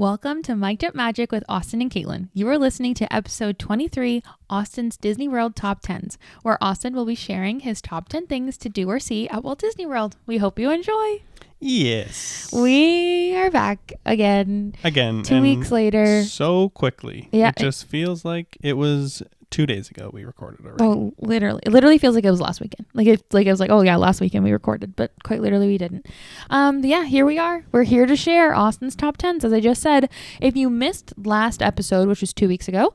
Welcome to Mic'd Up Magic with Austin and Katelyn. You are listening to episode 23, Austin's Disney World Top 10s, where Austin will be sharing his top 10 things to do or see at Walt Disney World. We hope you enjoy. Yes. We are back again. 2 weeks later. So quickly. Yeah. It just feels like it was 2 days ago we recorded already. Oh, literally. It literally feels like it was last weekend. It was like, oh yeah, last weekend we recorded, but quite literally we didn't. Yeah, here we are. We're here to share Austin's top 10s. As I just said, if you missed last episode, which was 2 weeks ago,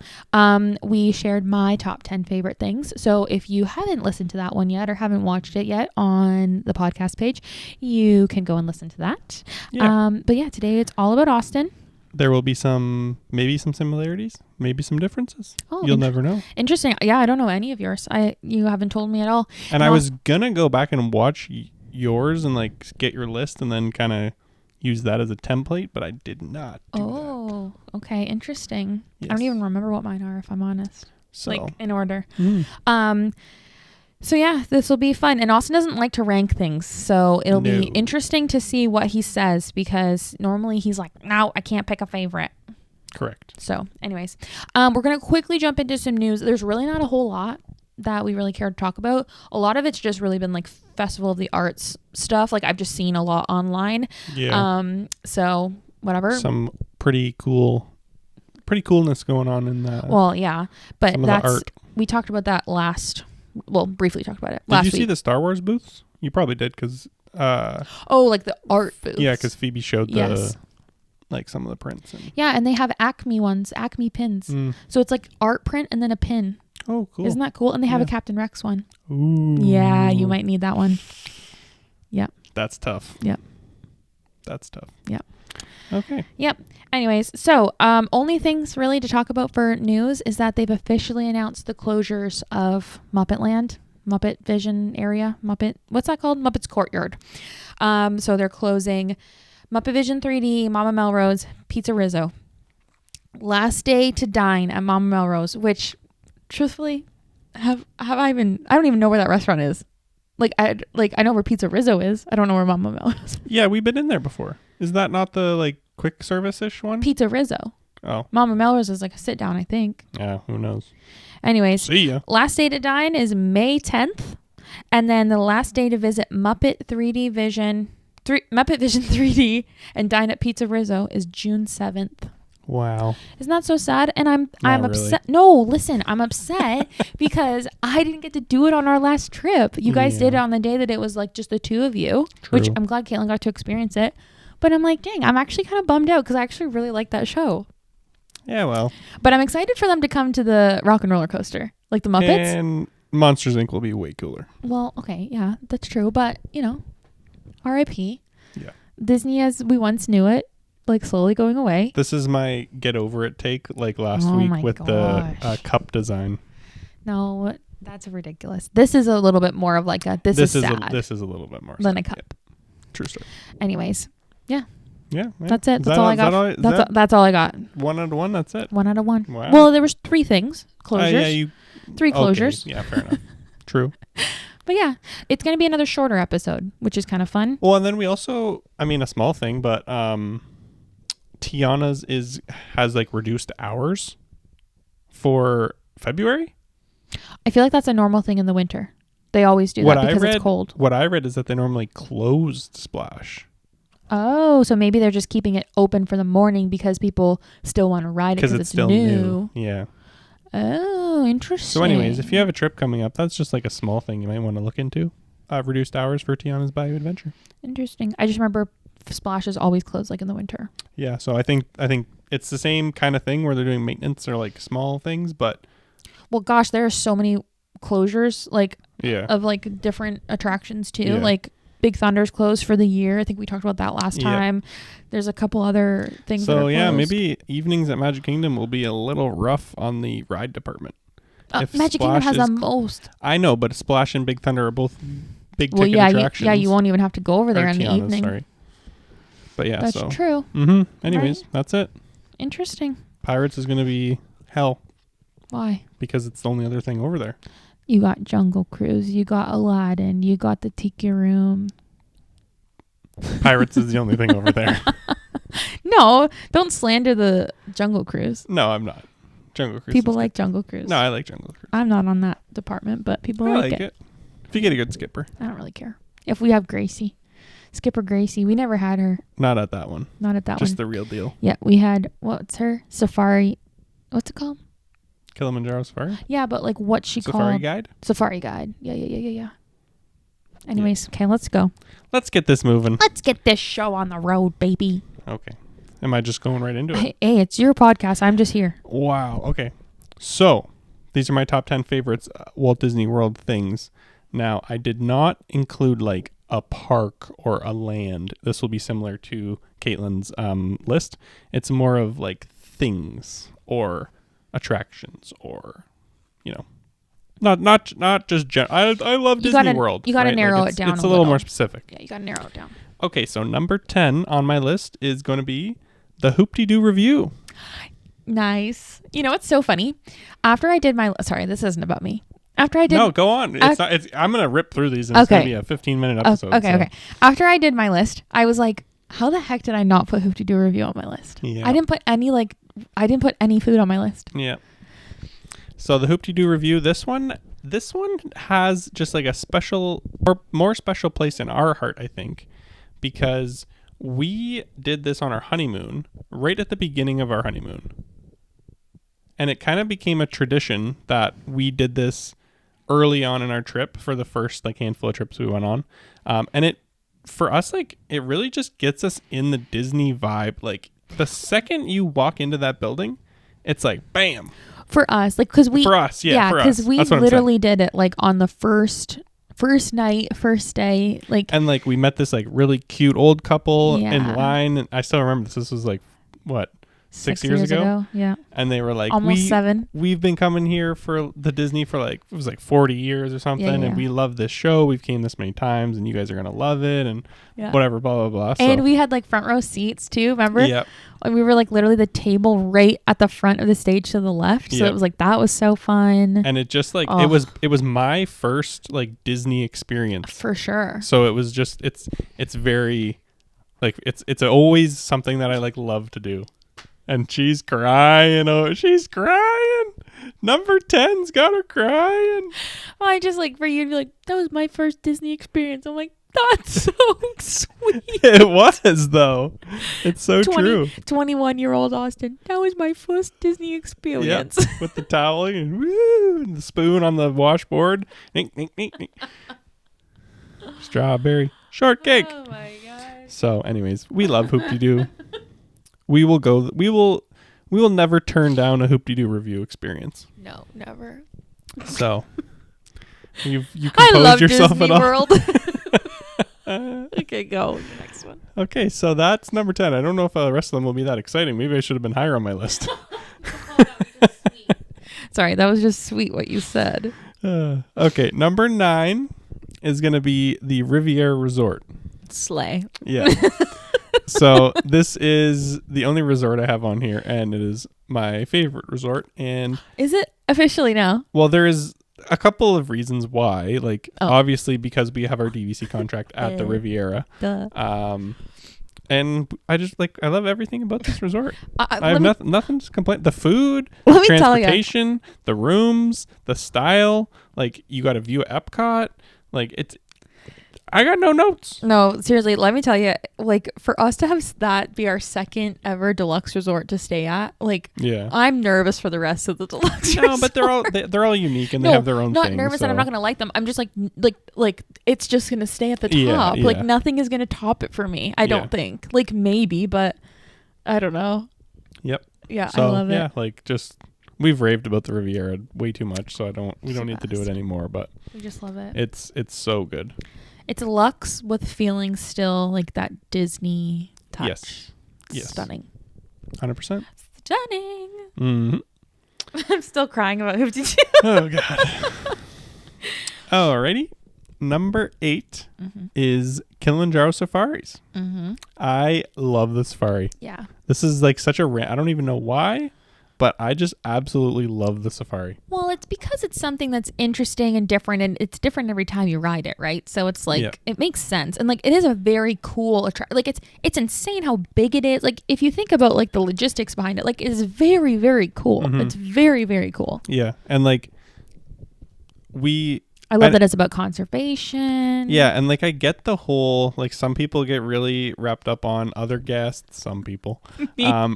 we shared my top 10 favorite things. So if you haven't listened to that one yet or haven't watched it yet on the podcast page, you can go and listen to that. Yeah. But yeah, today it's all about Austin. There will be maybe some similarities, maybe some differences. Oh, You'll never know. Interesting. Yeah, I don't know any of yours. You haven't told me at all. And I was going to go back and watch yours and like get your list and then kind of use that as a template, but I did not do that. Oh, okay. Interesting. Yes. I don't even remember what mine are, if I'm honest. So. Like in order. So yeah, this will be fun. And Austin doesn't like to rank things, so it'll be interesting to see what he says, because normally he's like, no, I can't pick a favorite. Correct. So anyways, we're going to quickly jump into some news. There's really not a whole lot that we really care to talk about. A lot of it's just really been like Festival of the Arts stuff. Like I've just seen a lot online. Yeah. So whatever. Some pretty coolness going on in that. Well, yeah, but that's art. We talked about that briefly talked about it last week. Did you see the Star Wars booths? You probably did, because like the art booths. Yeah, because Phoebe showed some of the prints. Yeah, and they have Acme ones, Acme pins. So it's like art print and then a pin. Oh, cool. Isn't that cool? And they have a Captain Rex one. Ooh. Yeah, you might need that one. Yep. That's tough. Yep. That's tough. Yep. Okay. Yep. Anyways, so only things really to talk about for news is that they've officially announced the closures of Muppet Land, Muppet Vision area, what's that called? Muppet's Courtyard. So they're closing Muppet Vision 3D, Mama Melrose, Pizza Rizzo. Last day to dine at Mama Melrose, which truthfully, I don't even know where that restaurant is. I know where Pizza Rizzo is. I don't know where Mama Melrose is. Yeah, we've been in there before. Is that not the quick service-ish one? Pizza Rizzo. Oh. Mama Melrose is like a sit down, I think. Yeah, who knows? Anyways. See ya. Last day to dine is May 10th. And then the last day to visit Muppet Vision 3D and dine at Pizza Rizzo is June 7th. Wow. Isn't that so sad? And I'm upset. Really. No, listen, I'm upset because I didn't get to do it on our last trip. You guys did it on the day that it was like just the two of you, which I'm glad Katelyn got to experience it. But I'm like, dang, I'm actually kind of bummed out because I actually really like that show. Yeah, well. But I'm excited for them to come to the Rock and Roller Coaster, like the Muppets. And Monsters, Inc. will be way cooler. Well, okay, yeah, that's true. But, R.I.P. Yeah. Disney as we once knew it, like slowly going away. This is my get over it take, like last week with the cup design. No, that's ridiculous. This is a little bit more of like this is sad. This is a little bit more than sad. A cup. Yeah. True story. Anyways, yeah. Yeah. That's it. That's all I got. That's all I got. 1 out of 1. That's it. 1 out of 1. Wow. Well, there was 3 things. Closures. 3 closures. Okay. Yeah, fair enough. True. But yeah, it's going to be another shorter episode, which is kind of fun. Well, and then we also, a small thing, but Tiana's has like reduced hours for February. I feel like that's a normal thing in the winter. They always do that because it's cold. What I read is that they normally closed Splash. Oh, so maybe they're just keeping it open for the morning because people still want to ride it because it's still new. Yeah. Oh, interesting. So anyways, if you have a trip coming up, that's just like a small thing you might want to look into. Reduced hours for Tiana's Bayou Adventure. Interesting. I just remember Splash is always closed like in the winter. Yeah, so I think it's the same kind of thing where they're doing maintenance or like small things, but well, gosh, there are so many closures of like different attractions too. Yeah. Like Big Thunder's closed for the year. I think we talked about that last time. There's a couple other things. So maybe evenings at Magic Kingdom will be a little rough on the ride department. Magic Kingdom has the most. I know, but Splash and Big Thunder are both big ticket attractions. You won't even have to go over there in the evening. Sorry. But yeah, that's true. Mm-hmm. Anyways, That's it. Interesting. Pirates is going to be hell. Why? Because it's the only other thing over there. You got Jungle Cruise. You got Aladdin. You got the Tiki Room. Pirates is the only thing over there. No, don't slander the Jungle Cruise. No, I'm not. Jungle Cruise. People like Jungle Cruise. No, I like Jungle Cruise. I'm not on that department, but people I like like it. If you get a good skipper. I don't really care. If we have Gracie, Skipper Gracie, we never had her. Not at that one. Not at that Just one. the real deal. Yeah, we had, what's her? Safari. What's it called? Kilimanjaro Safari? Yeah, but like what she Safari called. Guide? Safari Guide. Yeah. Anyways, okay, let's go. Let's get this moving. Let's get this show on the road, baby. Okay. Am I just going right into it? Hey, it's your podcast. I'm just here. Wow. Okay. So, these are my top 10 favorites Walt Disney World things. Now, I did not include like a park or a land. This will be similar to Katelyn's list. It's more of like things or attractions or, you know, not just I love Disney World. You got to right? narrow Like it down. It's a little more specific. Yeah, you got to narrow it down. Okay, so number 10 on my list is going to be the Hoop-Dee-Doo review. Nice. You know what's so funny? After I did my sorry, this isn't about me. After I did No, go on. It's not. I'm gonna rip through these, and it's gonna be a 15-minute episode. Okay. After I did my list, I was like, "How the heck did I not put Hoop-Dee-Doo review on my list?" Yeah. I didn't put any food on my list. Yeah. So the Hoop-Dee-Doo review. This one has just like a special or more special place in our heart, I think, because we did this on our honeymoon, right at the beginning of our honeymoon. And it kind of became a tradition that we did this early on in our trip for the first like handful of trips we went on. And it, for us, like it really just gets us in the Disney vibe. Like the second you walk into that building, it's like, bam. For us, like, cause we, for us, because we literally did it like on the first night, first day, like, and like we met this like really cute old couple Yeah. in line. And I still remember this. This was like what, 6 years ago? Yeah, And they were like, almost 7. We've been coming here for the Disney for like, it was like 40 years or something. Yeah. And we love this show. We've came this many times and you guys are going to love it and whatever, blah, blah, blah. And we had like front row seats too. Remember? Yep. And we were like literally the table right at the front of the stage to the left. So it was like, that was so fun. And it just like, it was my first like Disney experience. For sure. So it was just, it's very like, it's always something that I like love to do. And she's crying. Oh, she's crying. Number 10's got her crying. Well, I just like for you to be like, that was my first Disney experience. I'm like, that's so sweet. It was though. It's so true. 21-year-old Austin. That was my first Disney experience. Yep. With the towel and woo, and the spoon on the washboard. Strawberry shortcake. Oh my god. So, anyways, we love Hoop-Dee-Doo. We will never turn down a Hoop-Dee-Doo review experience. No, never. So, you I composed love yourself Disney at all. World. Okay, go. The next one. Okay, so that's number 10. I don't know if the rest of them will be that exciting. Maybe I should have been higher on my list. Sorry, that was just sweet what you said. Okay, number 9 is going to be the Riviera Resort. Slay. Yeah. So this is the only resort I have on here, and it is my favorite resort. And is it officially now? Well, there is a couple of reasons why. Like, obviously, because we have our DVC contract at the Riviera. Duh. And I just I love everything about this resort. I have nothing to complain. The food, the transportation, the rooms, the style. Like, you got a view of Epcot. Like, I got no notes. No, seriously, let me tell you, like, for us to have that be our second ever deluxe resort to stay at, like, yeah, I'm nervous for the rest of the deluxe resorts. But they're all unique and they have their own not thing. Nervous so. that I'm not going to like them. I'm just like it's just going to stay at the top. Yeah. Like, nothing is going to top it for me. I don't think. Like, maybe, but I don't know. Yep. Yeah, so, I love it. Yeah, like, just we've raved about the Riviera way too much, so we don't need to do it anymore, but we just love it. It's so good. It's luxe with feeling still like that Disney touch. Yes. Stunning. 100%. Stunning. Mm-hmm. I'm still crying about Hoop-Dee-Doo. Oh, God. Alrighty. Number 8 is Kilimanjaro Safaris. I love the safari. Yeah. This is like such a I don't even know why, but I just absolutely love the safari. Well, it's because it's something that's interesting and different, and it's different every time you ride it, right? So it's like it makes sense, and like it is a very cool like it's insane how big it is. Like if you think about like the logistics behind it, like it's very, very cool. Mm-hmm. It's very, very cool. Yeah, and like I love that it's about conservation. Yeah, and like I get the whole, like some people get really wrapped up on other guests, some people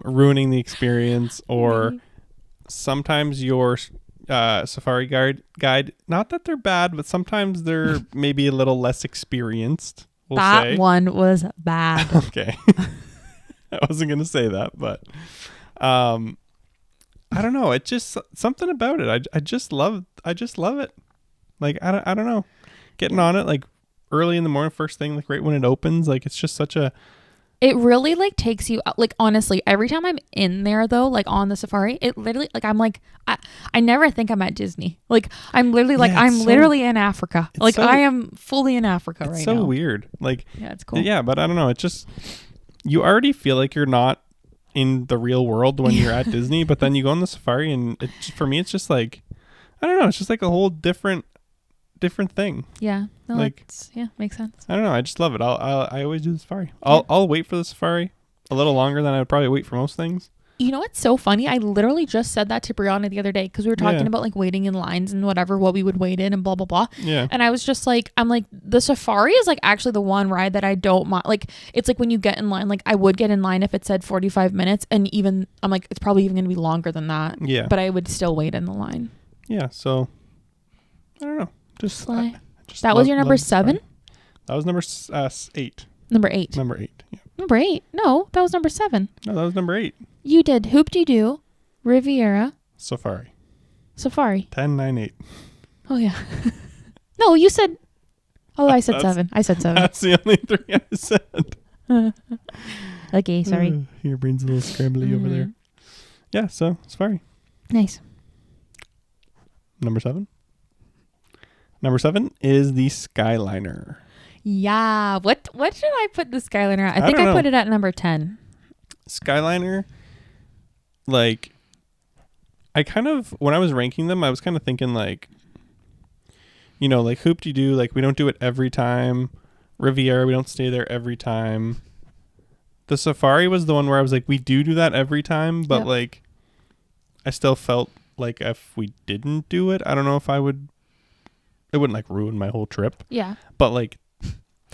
ruining the experience, or sometimes your safari guide, not that they're bad, but sometimes they're maybe a little less experienced. That one was bad. Okay. I wasn't going to say that, but I don't know. It's just something about it. I just love it. Like, I don't know. Getting on it, like, early in the morning, first thing, like, right when it opens, like, it's just such a... It really, like, takes you... Like, honestly, every time I'm in there, though, like, on the safari, it literally... Like, I'm like... I never think I'm at Disney. Like, I'm literally, like, I'm literally in Africa. Like, I am fully in Africa right now. It's so weird. Like... Yeah, it's cool. Yeah, but I don't know. It just... You already feel like you're not in the real world when you're at Disney, but then you go on the safari, and for me, it's just, like... I don't know. It's just, like, a whole different thing. Yeah. No, like, makes sense. I don't know. I just love it. I always do the safari. I'll wait for the safari a little longer than I would probably wait for most things. You know what's so funny? I literally just said that to Brianna the other day because we were talking about like waiting in lines and whatever, what we would wait in and blah, blah, blah. Yeah. And I was just like, I'm like, the safari is like actually the one ride that I don't mind. Like, it's like when you get in line, like I would get in line if it said 45 minutes, and even I'm like, it's probably even going to be longer than that. Yeah. But I would still wait in the line. Yeah. So I don't know. Just that was your number 7? That was number 8. Number 8. Number 8. Yeah. Number 8? No, that was number 7. No, that was number 8. You did Hoop-de-Doo, Riviera, Safari. 10, 9, 8. Oh yeah. No, you said... Oh, I said 7. I said 7. That's the only 3 I said. Okay, sorry. Your brain's a little scrambly over there. Yeah, so Safari. Nice. Number 7? Number 7 is the Skyliner. Yeah. What should I put the Skyliner at? I think I put it at number 10. Skyliner, like, I kind of, when I was ranking them, I was kind of thinking, like, you know, like Hoop-de-Doo, like, we don't do it every time. Riviera, we don't stay there every time. The Safari was the one where I was like, we do that every time, but, like, I still felt like if we didn't do it, I don't know if it wouldn't, like, ruin my whole trip. Yeah. But, like,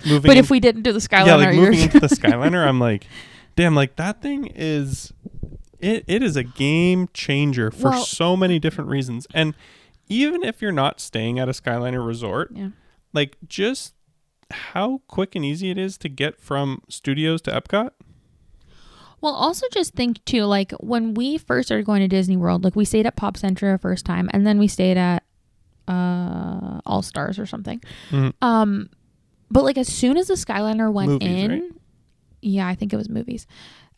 if we didn't do the Skyliner, like, moving into the Skyliner, I'm like, damn, like, that thing is, it is a game changer for so many different reasons. And even if you're not staying at a Skyliner resort, like, just how quick and easy it is to get from Studios to Epcot. Well, also just think too, like when we first started going to Disney World, like we stayed at Pop Century the first time, and then we stayed at All Stars or something. Mm-hmm. But like as soon as the Skyliner went in, right? Yeah, I think it was movies.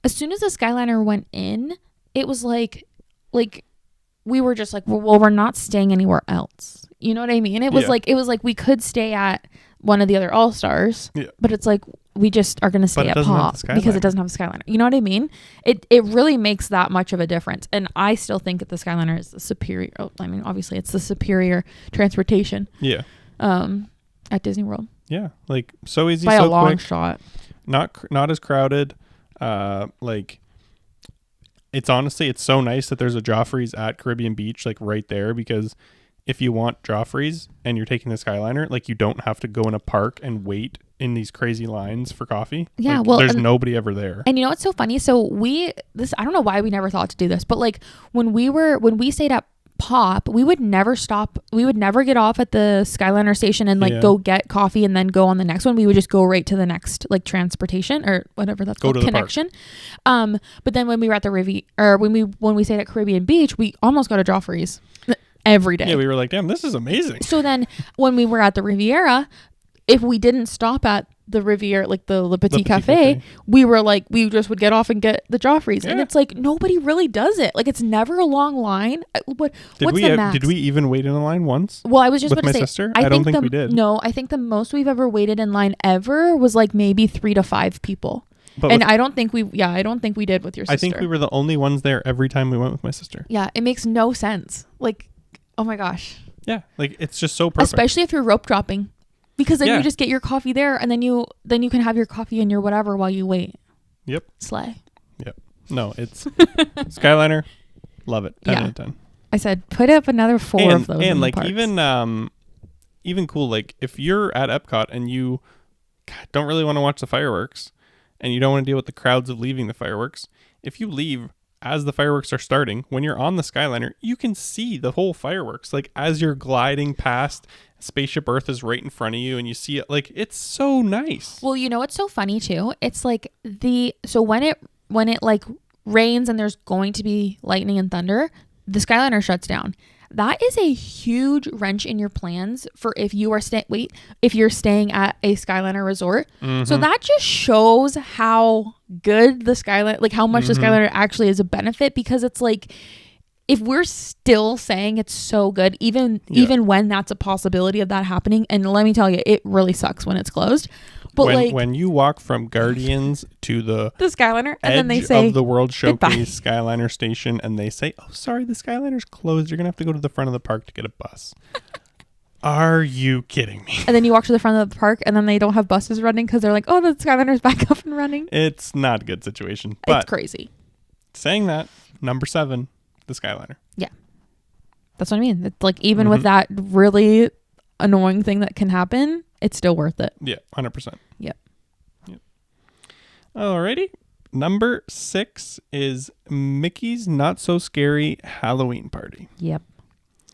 As soon as the Skyliner went in, it was like we were just like, well, we're not staying anywhere else. You know what I mean? It was like we could stay at one of the other All Stars, but it's like we just are going to stay at Pop because it doesn't have a Skyliner. You know what I mean? It really makes that much of a difference. And I still think that the Skyliner is the superior. Oh, I mean, obviously it's the superior transportation. Yeah. At Disney World. Yeah, like so easy, by so a long quick. shot. Not as crowded. Like it's honestly, it's so nice that there's a Joffrey's at Caribbean Beach, like right there, because if you want Joffrey's and you're taking the Skyliner, like you don't have to go in a park and wait in these crazy lines for coffee. Yeah, like, well, there's nobody ever there. And you know what's so funny? So I don't know why we never thought to do this, but like when we stayed at Pop, we would never stop. We would never get off at the Skyliner station and like go get coffee and then go on the next one. We would just go right to the next like transportation or whatever that's called, connection. But then when we were at the when we stayed at Caribbean Beach, we almost got a Joffrey's every day. Yeah, we were like, damn, this is amazing. So then when we were at the Riviera, if we didn't stop at the Riviera, like the Le Petit Cafe, we were like, we just would get off and get the Joffrey's. Yeah. And it's like, nobody really does it. Like, it's never a long line. What's the max? Did we even wait in a line once? Well, I was just with about to my say, sister? I don't think we did. No, I think the most we've ever waited in line ever was like maybe 3 to 5 people. But And I don't think we did with your sister. I think we were the only ones there every time we went with my sister. Yeah, it makes no sense. Like, oh my gosh. Yeah, like it's just so perfect. Especially if you're rope dropping, because then Yeah. you just get your coffee there, and then you can have your coffee and your whatever while you wait. Yep. Slay. Yep. No, it's Skyliner. Love it. 10 out of 10. I said put up another 4 of those. And in like the parks. even cool, like if you're at Epcot and you don't really want to watch the fireworks and you don't want to deal with the crowds of leaving the fireworks, if you leave as the fireworks are starting, when you're on the Skyliner, you can see the whole fireworks. Like as you're gliding past, Spaceship Earth is right in front of you and you see it. Like it's so nice. Well, you know what's so funny too? It's like when it like rains and there's going to be lightning and thunder, the Skyliner shuts down. That is a huge wrench in your plans for if you are if you're staying at a Skyliner resort. Mm-hmm. So that just shows how good the Skyliner, like how much the Skyliner actually is a benefit, because it's like if we're still saying it's so good, even when that's a possibility of that happening, and let me tell you, it really sucks when it's closed. But when you walk from Guardians to the Skyliner, and then they edge say of the World goodbye. Showcase Skyliner station, and they say, "Oh, sorry, the Skyliner's closed. You're gonna have to go to the front of the park to get a bus." Are you kidding me? And then you walk to the front of the park, and then they don't have buses running because they're like, "Oh, the Skyliner's back up and running." It's not a good situation. But It's crazy. saying that, number 7, the Skyliner. Yeah, that's what I mean. It's like even with that really annoying thing that can happen, it's still worth it. Yeah, 100%. Yep. Alrighty. Number 6 is Mickey's Not So Scary Halloween Party. Yep.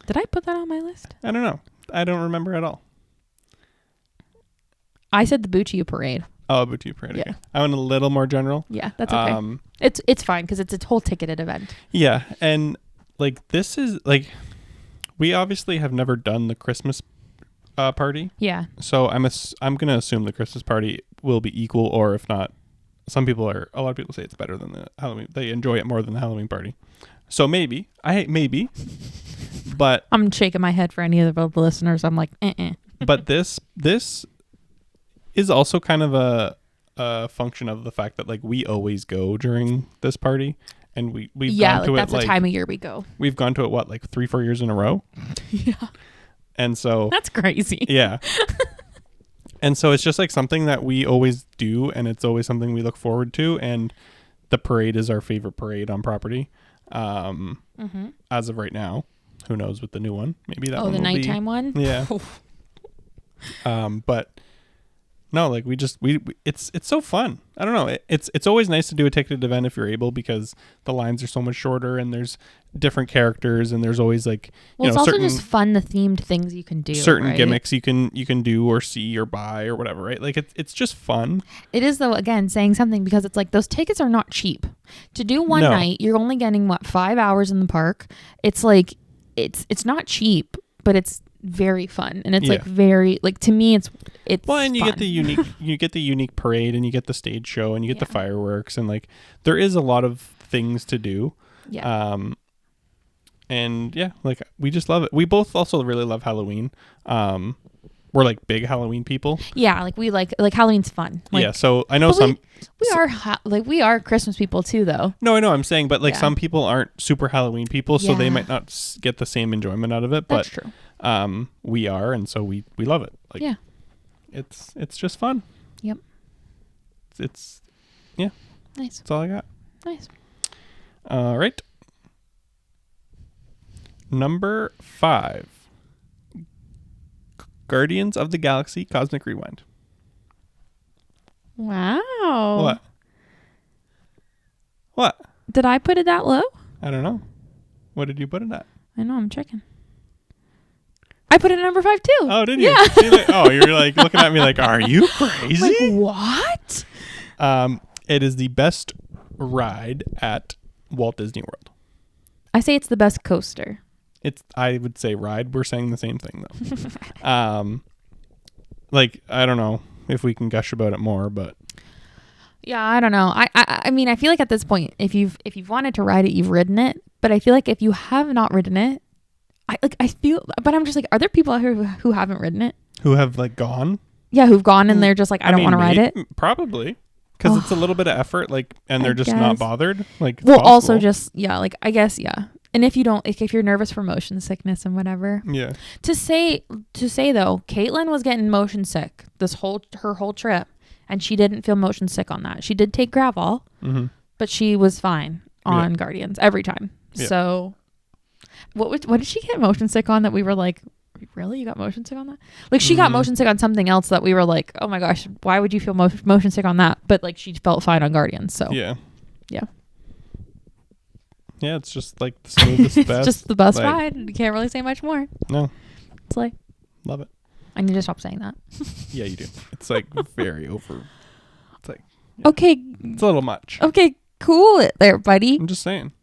Did I put that on my list? I don't know. I don't remember at all. I said the Bucci Parade. Oh, Boutique Parade. Yeah. Okay. I went a little more general. Yeah, that's okay. It's fine because it's a whole ticketed event. Yeah, and like this is like we obviously have never done the Christmas party. Yeah. So I'm gonna assume the Christmas party will be equal, or if not, a lot of people say it's better than the Halloween. They enjoy it more than the Halloween party. So maybe, but I'm shaking my head for any of the listeners. I'm like, but this is also kind of a function of the fact that like we always go during this party, and we've gone to that's it the time of year we go. We've gone to it like 3-4 years in a row. Yeah. And so That's crazy. yeah. And so it's just like something that we always do, and it's always something we look forward to, and the parade is our favorite parade on property. As of right now, who knows with the new one? Maybe that one the will nighttime one? Yeah. But no, like we it's so fun. I don't know. It's always nice to do a ticketed event if you're able, because the lines are so much shorter and there's different characters, and there's always like it's also just fun, the themed things you can do. Certain right? gimmicks you can do or see or buy or whatever, right? Like it's just fun. It is, though, again, saying something, because it's like those tickets are not cheap. To do one night, you're only getting 5 hours in the park. It's like it's not cheap, but it's very fun, and it's like very, like, to me it's well, and you fun. get the unique parade, and you get the stage show, and you get the fireworks, and like there is a lot of things to do. And yeah, like we just love it. We both also really love Halloween. We're like big Halloween people. Yeah, like we like Halloween's fun. Like, yeah, so I know some we are Christmas people too, though. No, I know, I'm saying, but like some people aren't super Halloween people, so they might not get the same enjoyment out of it. That's but true. We are, and so we love it. Like, yeah, it's just fun. Yep. It's nice. That's all I got. Nice. All right. Number 5. Guardians of the Galaxy Cosmic Rewind. Wow. What? Did I put it that low? I don't know. What did you put it at? I know, I'm checking. I put it at number 5 too. Oh, did you? Yeah. See, like, you're like looking at me like, are you crazy? Like, what? It is the best ride at Walt Disney World. I say it's the best coaster. I would say ride. We're saying the same thing though. Like, I don't know if we can gush about it more, but yeah, I don't know. I mean, I feel like at this point, if you've wanted to ride it, you've ridden it. But I feel like if you have not ridden it, but I'm just like, are there people out here who haven't ridden it? Who have like gone? Yeah, who've gone and they're just like, I don't want to ride it. Probably. Because it's a little bit of effort, like, and they're just not bothered. Like, well, also just, like, I guess, and if you don't, if you're nervous for motion sickness and whatever. Yeah. To say though, Katelyn was getting motion sick her whole trip, and she didn't feel motion sick on that. She did take Gravol, but she was fine on Guardians every time. Yeah. So what did she get motion sick on that we were like, really? You got motion sick on that? Like, she got motion sick on something else that we were like, oh my gosh, why would you feel motion sick on that? But like, she felt fine on Guardians. So yeah. Yeah, it's just like the smoothest best. It's just the best ride. You can't really say much more. No. It's like, love it. I need to stop saying that. Yeah, you do. It's like very over. It's like, okay. It's a little much. Okay, cool it there, buddy. I'm just saying.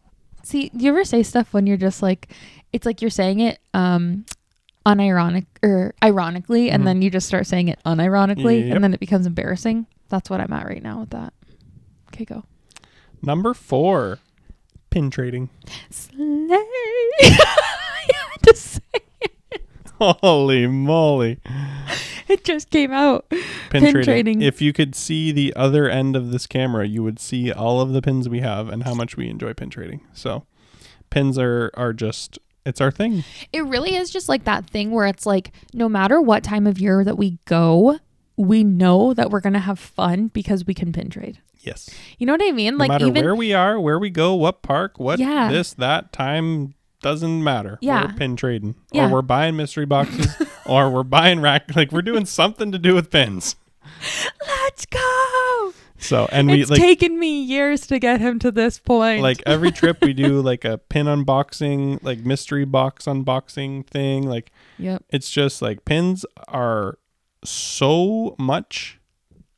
See, do you ever say stuff when you're just like, it's like you're saying it ironically, and then you just start saying it unironically, and then it becomes embarrassing? That's what I'm at right now with that. Okay, go. Number 4. Pin trading. Slay. You had to say it. Holy moly. It just came out. Pin trading. If you could see the other end of this camera, you would see all of the pins we have and how much we enjoy pin trading. So pins are just, it's our thing. It really is just like that thing where it's like, no matter what time of year that we go, we know that we're going to have fun because we can pin trade. Yes. You know what I mean? No like, matter even where we are, where we go, what park, what this, that time, doesn't matter. Yeah. We're pin trading. Yeah. Or we're buying mystery boxes or we're buying rack. Like, we're doing something to do with pins. Let's go. So, and it's taken me years to get him to this point. Like, every trip we do like a pin unboxing, like mystery box unboxing thing. Like, it's just like pins are so much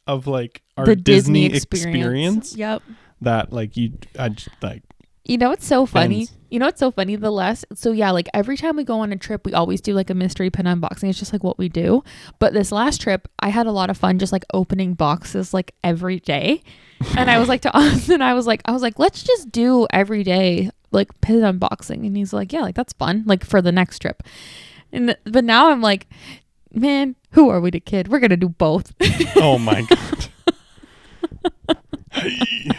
of like our the Disney experience. Yep. That like I just like. You know what's so funny? Pins. You know what's so funny? Like every time we go on a trip, we always do like a mystery pin unboxing. It's just like what we do. But this last trip, I had a lot of fun just like opening boxes like every day. And I was like to Austin, I was like, let's just do every day like pin unboxing. And he's like, yeah, like that's fun, like for the next trip. But now I'm like, man, who are we to kid? We're gonna do both. Oh my god. Hey.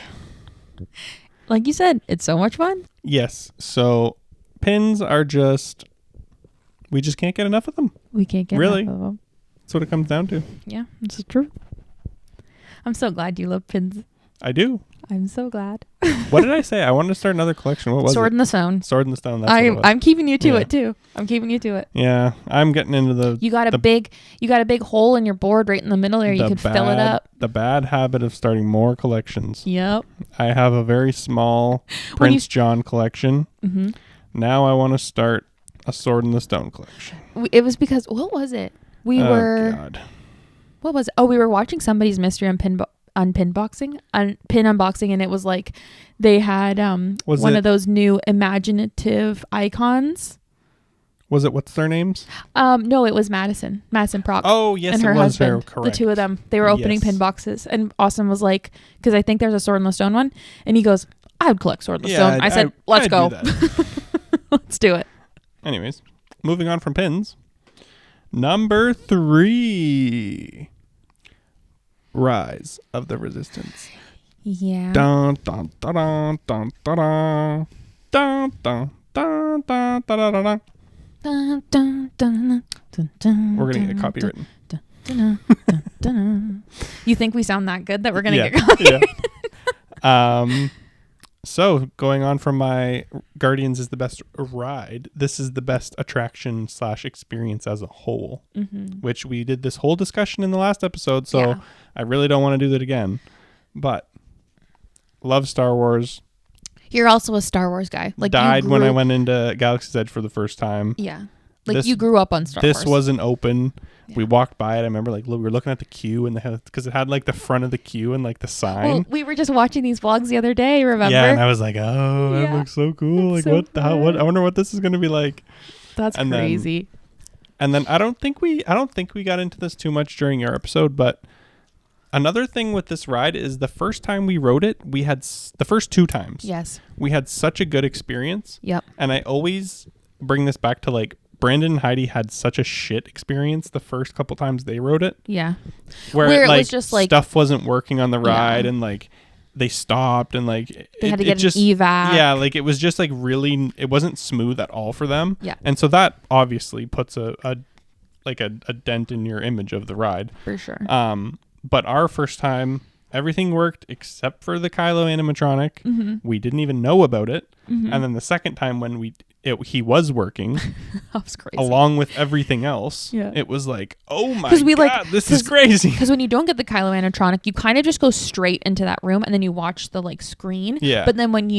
Like you said, it's so much fun. Yes. So pins are just, we just can't get enough of them. We can't get enough of them. That's what it comes down to. Yeah, this is true. I'm so glad you love pins. I do. I'm so glad. What did I say? I wanted to start another collection. What was Sword it? in the Stone. Sword in the Stone. That's what it was. I'm keeping you to it too. I'm keeping you to it. Yeah, I'm getting into the. You got a big hole in your board right in the middle there. You can fill it up. The bad habit of starting more collections. Yep. I have a very small Prince John collection. Mm-hmm. Now I want to start a Sword in the Stone collection. It was because what was it? What was it? Oh, we were watching somebody's mystery on pin unboxing, and it was like they had one of those new imaginative icons. Was it, what's their names? No, it was Madison Prock. Oh yes, and her husband, correct. the two of them, they were opening pin boxes, and Austin was like, because I think there's a Sword in the Stone one, and he goes, I would collect Sword in the Stone. I said, let's go. Let's do it. Anyways, moving on from pins. Number 3. Rise of the Resistance. Yeah. Dun dun dun dun dun dun dun dun dun dun dun dun dun dun dun. We're gonna get copywritten. You think we sound that good that we're gonna get copyrighted? Yeah. So going on from my Guardians is the best ride, this is the best attraction / experience as a whole, which we did this whole discussion in the last episode. So I really don't want to do that again, but love Star Wars. You're also a Star Wars guy. Like, died when I went into Galaxy's Edge for the first time. Yeah. Like, you grew up on Star Wars. This wasn't open. Yeah. We walked by it. I remember, like, we were looking at the queue, and because it had like the front of the queue and like the sign. Well, we were just watching these vlogs the other day. Remember? Yeah, and I was like, oh, that looks so cool. Like, what? I wonder what this is going to be like. That's crazy. And then I don't think we got into this too much during your episode, but another thing with this ride is the first time we rode it, we had the first 2 times. Yes. We had such a good experience. Yep. And I always bring this back to like Brandon and Heidi had such a shit experience the first couple times they rode it. Yeah. Where it like, was just like stuff wasn't working on the ride and like they stopped and like they had to get just, an evac. Yeah, like it was just like really, it wasn't smooth at all for them. Yeah. And so that obviously puts a dent in your image of the ride. For sure. But our first time, everything worked except for the Kylo animatronic. Mm-hmm. We didn't even know about it. Mm-hmm. And then the second time when he was working That was crazy. along with everything else. Yeah. It was like, oh my we, God, this is crazy. Because when you don't get the Kylo animatronic, you kind of just go straight into that room and then you watch the like screen. Yeah. But then when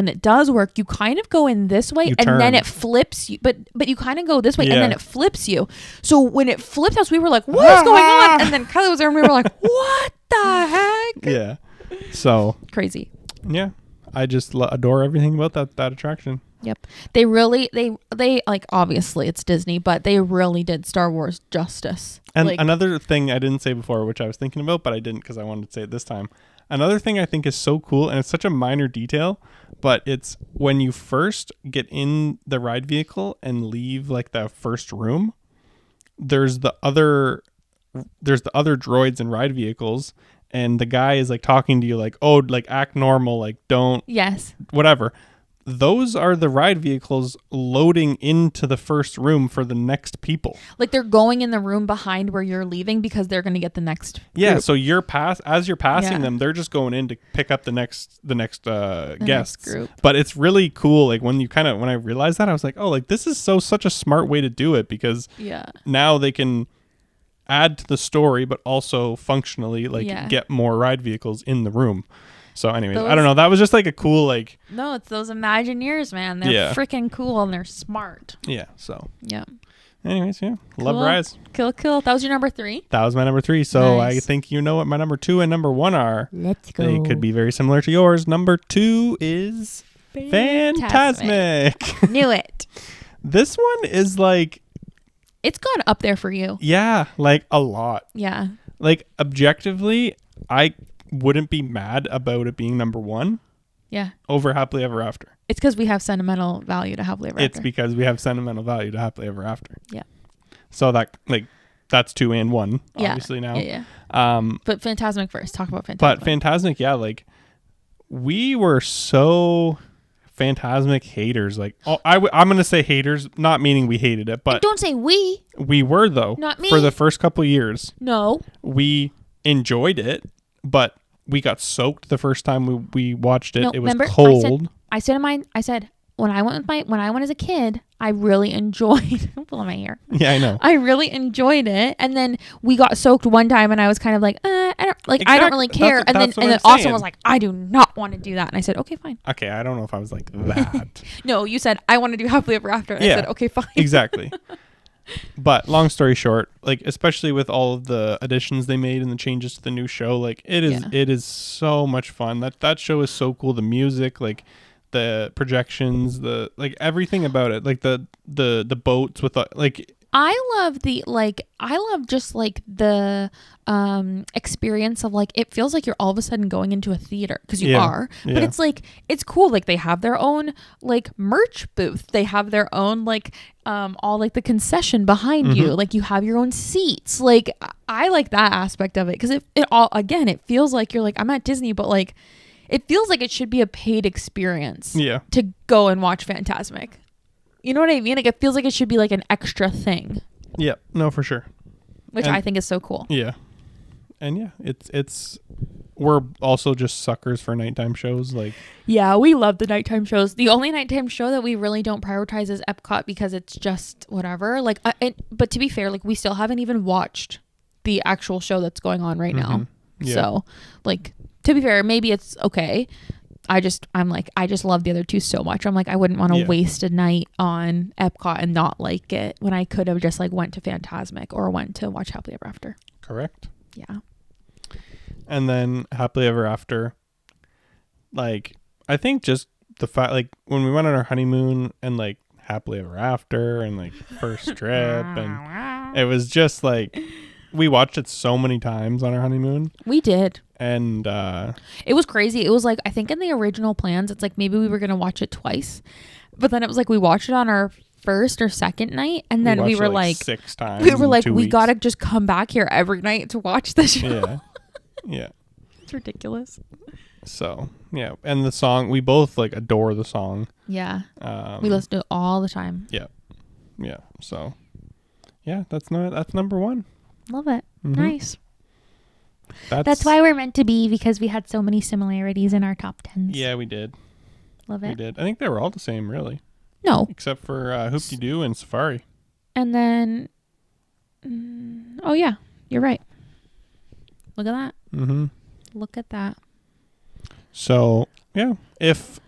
it does work, you kind of go in this way and then it flips you. But you kind of go this way and then it flips you. So when it flipped us, we were like, what is going on? And then Kylo was there and we were like, what the heck? Yeah. So Crazy. yeah, I just adore everything about that attraction. Yep. They really, they like, obviously it's Disney, but they really did Star Wars justice. And like, another thing I didn't say before, which I was thinking about, but I didn't because I wanted to say it this time. Another thing I think is so cool, and it's such a minor detail, but it's when you first get in the ride vehicle and leave like the first room, there's the other droids and ride vehicles, and the guy is like talking to you like, oh, like act normal, like don't, yes, whatever. Those are the ride vehicles loading into the first room for the next people. like they're going in the room behind where you're leaving because they're going to get the next group. So as you're passing them, they're just going in to pick up the next guests. next group. But it's really cool. Like when I realized that, I was like, oh, like this is such a smart way to do it, because now they can add to the story, but also functionally get more ride vehicles in the room. So anyways, I don't know. That was just like a cool like. No, it's those Imagineers, man. They're freaking cool and they're smart. Yeah. So. Yeah. Anyways, yeah. Cool. Love rides. Cool. That was your number 3? That was my number 3. So nice. I think you know what my number 2 and number 1 are. Let's go. They could be very similar to yours. Number 2 is Fantasmic. Knew it. This one is like. It's gone up there for you. Yeah, like a lot. Yeah. Like objectively, I wouldn't be mad about it being number 1. Yeah. Over Happily Ever After. It's because we have sentimental value to Happily Ever After. It's because we have sentimental value to Happily Ever After. Yeah. So that's 2 and 1, obviously now. Yeah. But Fantasmic first. Talk about Fantasmic. But Fantasmic, yeah, like we were so Fantasmic haters. Like I'm gonna say haters, not meaning we hated it, but don't say we. We were though. Not me. For the first couple of years. No. We enjoyed it, but we got soaked the first time we watched it. No, it was remember, cold. I said when I went as a kid, I really enjoyed pulling my hair. Yeah, I know. I really enjoyed it, and then we got soaked one time, and I was kind of like, I don't really care. And then Austin was like, I do not want to do that, and I said, okay, fine. Okay, I don't know if I was like that. No, you said I want to do Happily Ever After. And I said, okay, fine. Exactly. But long story short, like especially with all of the additions they made and the changes to the new show, like it is so much fun. That show is so cool. The music, like the projections, the like everything about it, like the boats with like. I love just like the experience of like it feels like you're all of a sudden going into a theater because you are, but it's like it's cool. Like they have their own like merch booth, they have their own like all like the concession behind you, like you have your own seats. Like I like that aspect of it because it all again it feels like you're like I'm at Disney, but like it feels like it should be a paid experience to go and watch Fantasmic. You know what I mean? Like it feels like it should be like an extra thing. Yeah, no, for sure. Which I think is so cool. Yeah. And yeah, it's we're also just suckers for nighttime shows. Like yeah, we love the nighttime shows. The only nighttime show that we really don't prioritize is Epcot because it's just whatever. Like, but to be fair, like we still haven't even watched the actual show that's going on right now. Yeah. So, like to be fair, maybe it's okay. I just love the other two so much. I'm like, I wouldn't want to waste a night on Epcot and not like it when I could have just like went to Fantasmic or went to watch Happily Ever After. Correct. Yeah. And then Happily Ever After, like, I think just the fact, like, when we went on our honeymoon and like Happily Ever After and like first trip and it was just like, we watched it so many times on our honeymoon. We did. And it was crazy. It was like, I think in the original plans, it's like maybe we were going to watch it twice. But then it was like we watched it on our first or second night, and then we watched were it, like 6 times. we were in like, 2 we weeks. gotta just come back here every night to watch the show. Yeah. Yeah. It's ridiculous. So yeah, and the song, we both like adore the song. Yeah. We listen to it all the time. Yeah. So yeah, that's number 1. Love it. Mhm. Nice. That's why we're meant to be, because we had so many similarities in our top 10s. Yeah, we did. Love We it. did. I think they were all the same, really, No. except for Hoop-Dee-Doo and Safari. And then, oh yeah, you're right. Look at that. Mm-hmm. Look at that. So yeah, if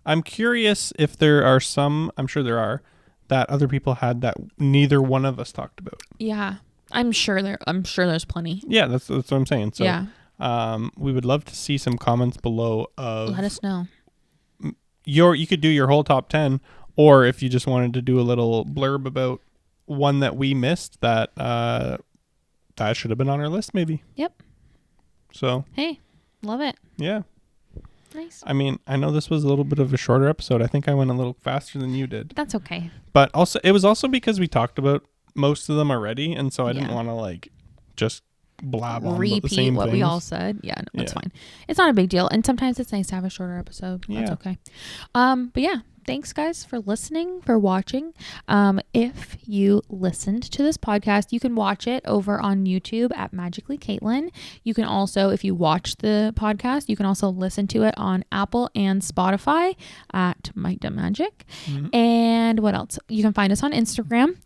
I'm curious if there are some, I'm sure there are, that other people had that neither one of us talked about. Yeah. I'm sure there's plenty. Yeah, that's what I'm saying. So yeah. We would love to see some comments below of Let us know. you could do your whole top 10, or if you just wanted to do a little blurb about one that we missed that should have been on our list maybe. Yep. So Hey, love it. yeah. Nice. I mean, I know this was a little bit of a shorter episode. I think I went a little faster than you did. That's okay. But also, it was also because we talked about most of them already, and so I didn't Yeah. want to like just blab on about Repeat the same what things. we all said. Yeah, no, that's Yeah. fine. It's not a big deal. And sometimes it's nice to have a shorter episode. That's Yeah. okay. But yeah, thanks guys for listening, for watching. If you listened to this podcast, you can watch it over on YouTube at Magically Katelyn. You can also, if you watch the podcast, you can also listen to it on Apple and Spotify at Mike.Magic. Mhm. And what else? You can find us on Instagram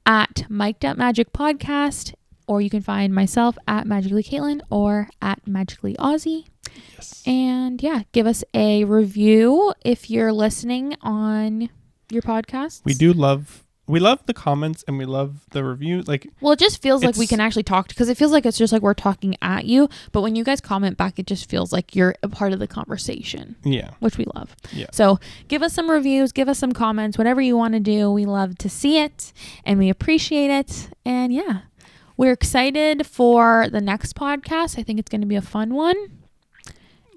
at Mike.Magic Podcast, or you can find myself at Magically Katelyn or at Magically Aussie. Yes. And yeah, give us a review if you're listening on your podcast. We love the comments and we love the review. Like, Well, it just feels like we It's- can actually talk, because it feels like it's just like we're talking at you. But when you guys comment back, it just feels like you're a part of the conversation, yeah. which we love. Yeah. So give us some reviews, give us some comments, whatever you want to do. We love to see it and we appreciate it. And yeah, we're excited for the next podcast. I think it's going to be a fun one.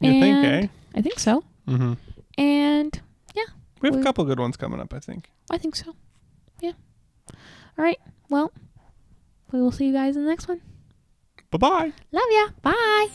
You think, eh? I think so. Mm-hmm. And yeah, We have a couple good ones coming up, I think. I think so. Yeah. All right. Well, we will see you guys in the next one. Bye-bye. Love ya. Bye.